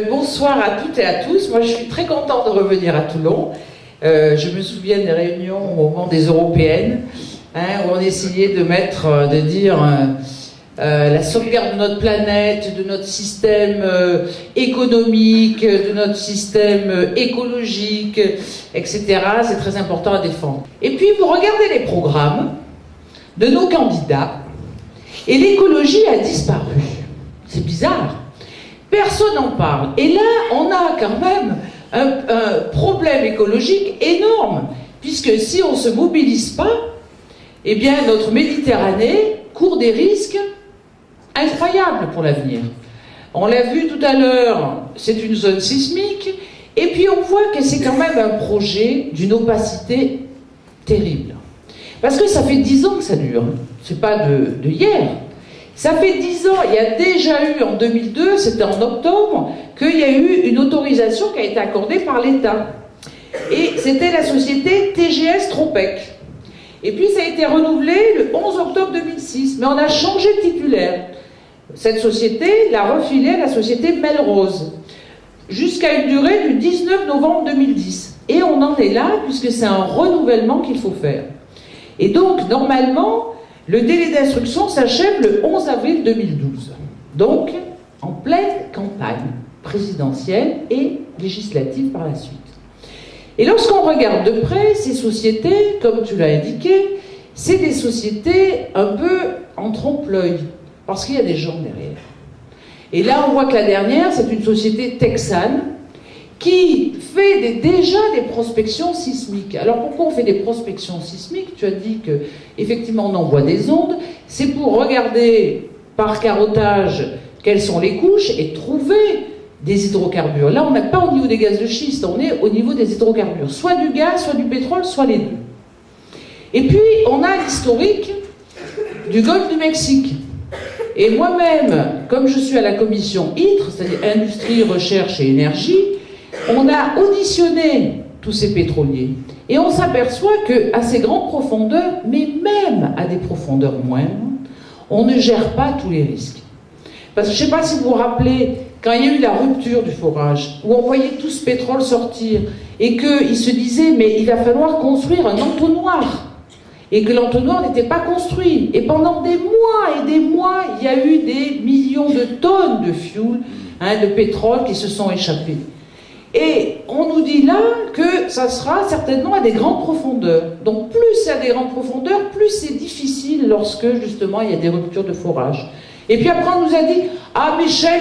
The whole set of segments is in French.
Bonsoir à toutes et à tous. Moi, je suis très contente de revenir à Toulon. Je me souviens des réunions au moment des européennes, où on essayait de dire la sauvegarde de notre planète, de notre système économique, de notre système écologique, etc. C'est très important à défendre. Et puis, vous regardez les programmes de nos candidats, et l'écologie a disparu. C'est bizarre. Personne n'en parle. Et là, on a quand même un problème écologique énorme, puisque si on ne se mobilise pas, eh bien, notre Méditerranée court des risques incroyables pour l'avenir. On l'a vu tout à l'heure, c'est une zone sismique, et puis on voit que c'est quand même un projet d'une opacité terrible. Parce que ça fait 10 ans que ça dure, c'est pas de hier. Ça fait 10 ans, il y a déjà eu en 2002, c'était en octobre, qu'il y a eu une autorisation qui a été accordée par l'État. Et c'était la société TGS Tropec. Et puis ça a été renouvelé le 11 octobre 2006, mais on a changé de titulaire. Cette société l'a refilé à la société Melrose, jusqu'à une durée du 19 novembre 2010. Et on en est là, puisque c'est un renouvellement qu'il faut faire. Et donc, normalement, le délai d'instruction s'achève le 11 avril 2012. Donc, en pleine campagne présidentielle et législative par la suite. Et lorsqu'on regarde de près, ces sociétés, comme tu l'as indiqué, c'est des sociétés un peu en trompe-l'œil, parce qu'il y a des gens derrière. Et là, on voit que la dernière, c'est une société texane, qui fait déjà des prospections sismiques. Alors pourquoi on fait des prospections sismiques? Tu as dit que effectivement on envoie des ondes, c'est pour regarder par carottage quelles sont les couches et trouver des hydrocarbures. Là on n'est pas au niveau des gaz de schiste, on est au niveau des hydrocarbures, soit du gaz, soit du pétrole, soit les deux. Et puis on a l'historique du golfe du Mexique. Et moi-même, comme je suis à la commission ITRE, c'est-à-dire Industrie, Recherche et Énergie, on a auditionné tous ces pétroliers et on s'aperçoit qu'à ces grandes profondeurs, mais même à des profondeurs moindres, on ne gère pas tous les risques. Parce que je ne sais pas si vous vous rappelez, quand il y a eu la rupture du forage, où on voyait tout ce pétrole sortir et qu'ils se disaient, mais il va falloir construire un entonnoir. Et que l'entonnoir n'était pas construit. Et pendant des mois et des mois, il y a eu des millions de tonnes de fuel, de pétrole qui se sont échappés. Et on nous dit là que ça sera certainement à des grandes profondeurs. Donc plus c'est à des grandes profondeurs, plus c'est difficile lorsque justement il y a des ruptures de forage. Et puis après on nous a dit « Ah mais Shell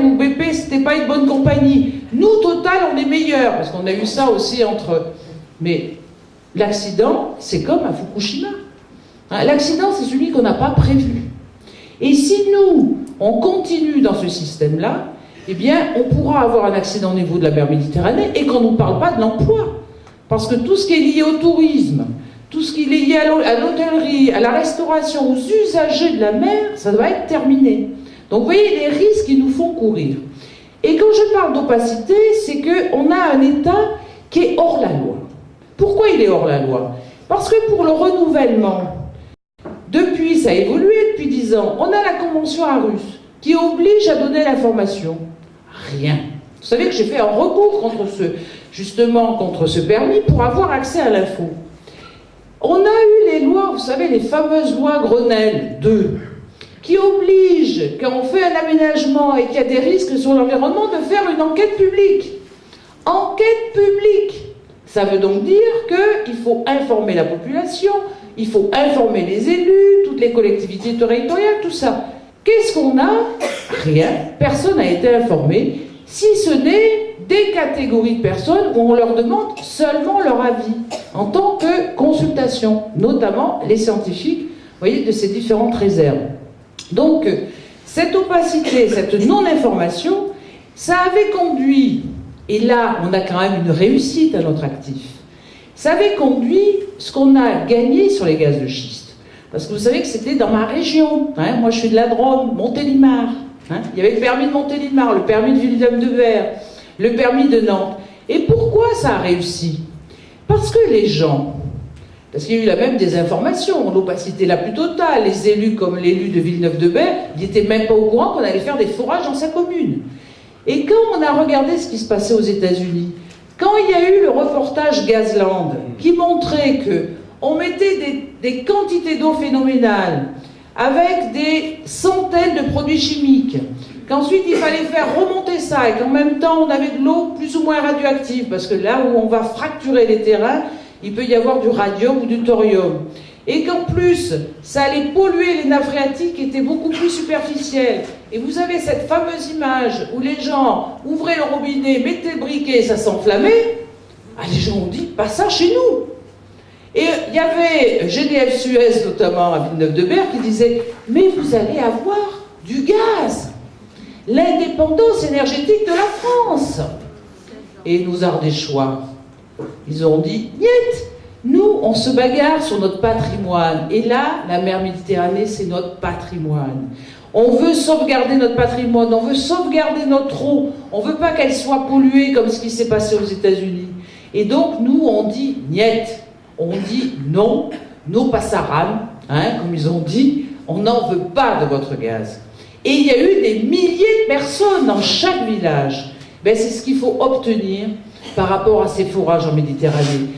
ou BP c'était pas une bonne compagnie. Nous Total on est meilleurs. » Parce qu'on a eu ça aussi entre... Mais l'accident c'est comme à Fukushima. L'accident c'est celui qu'on n'a pas prévu. Et si nous on continue dans ce système-là, eh bien, on pourra avoir un accident au niveau de la mer Méditerranée et qu'on ne nous parle pas de l'emploi. Parce que tout ce qui est lié au tourisme, tout ce qui est lié à l'hôtellerie, à la restauration, aux usagers de la mer, ça doit être terminé. Donc, vous voyez les risques qui nous font courir. Et quand je parle d'opacité, c'est qu'on a un État qui est hors la loi. Pourquoi il est hors la loi? Parce que pour le renouvellement, depuis, ça a évolué depuis 10 ans, on a la Convention Aarhus qui oblige à donner l'information. Rien. Vous savez que j'ai fait un recours contre ce permis pour avoir accès à l'info. On a eu les lois, vous savez, les fameuses lois Grenelle 2, qui obligent, quand on fait un aménagement et qu'il y a des risques sur l'environnement, de faire une enquête publique. Enquête publique. Ça veut donc dire qu'il faut informer la population, il faut informer les élus, toutes les collectivités territoriales, tout ça. Qu'est-ce qu'on a? Rien. Personne n'a été informé, si ce n'est des catégories de personnes où on leur demande seulement leur avis, en tant que consultation, notamment les scientifiques, vous voyez, de ces différentes réserves. Donc, cette opacité, cette non-information, ça avait conduit, et là, on a quand même une réussite à notre actif, ça avait conduit ce qu'on a gagné sur les gaz de schiste. Parce que vous savez que c'était dans ma région. Moi, je suis de la Drôme, Montélimar. Il y avait le permis de Montélimar, le permis de Villeneuve-de-Berg, le permis de Nantes. Et pourquoi ça a réussi? Parce que les gens, parce qu'il y a eu la même désinformation, l'opacité la plus totale, les élus comme l'élu de Villeneuve-de-Berg, ils n'étaient même pas au courant qu'on allait faire des forages dans sa commune. Et quand on a regardé ce qui se passait aux États-Unis, quand il y a eu le reportage Gazland qui montrait que on mettait des quantités d'eau phénoménales avec des centaines de produits chimiques, qu'ensuite il fallait faire remonter ça et qu'en même temps on avait de l'eau plus ou moins radioactive, parce que là où on va fracturer les terrains, il peut y avoir du radium ou du thorium. Et qu'en plus, ça allait polluer les nappes phréatiques qui étaient beaucoup plus superficielles. Et vous avez cette fameuse image où les gens ouvraient le robinet, mettaient le briquet, ça s'enflammait. Ah, les gens ont dit, pas ça chez nous. Et il y avait GDF Suez, notamment à Villeneuve-de-Berg, qui disait, mais vous allez avoir du gaz. L'indépendance énergétique de la France. Et nos Ardéchois, ils ont dit, niet. Nous, on se bagarre sur notre patrimoine. Et là, la mer Méditerranée, c'est notre patrimoine. On veut sauvegarder notre patrimoine, on veut sauvegarder notre eau. On ne veut pas qu'elle soit polluée comme ce qui s'est passé aux États-Unis. Et donc, nous, on dit niet. On dit non, no passaran, comme ils ont dit, on n'en veut pas de votre gaz. Et il y a eu des milliers de personnes dans chaque village. Ben, c'est ce qu'il faut obtenir par rapport à ces forages en Méditerranée.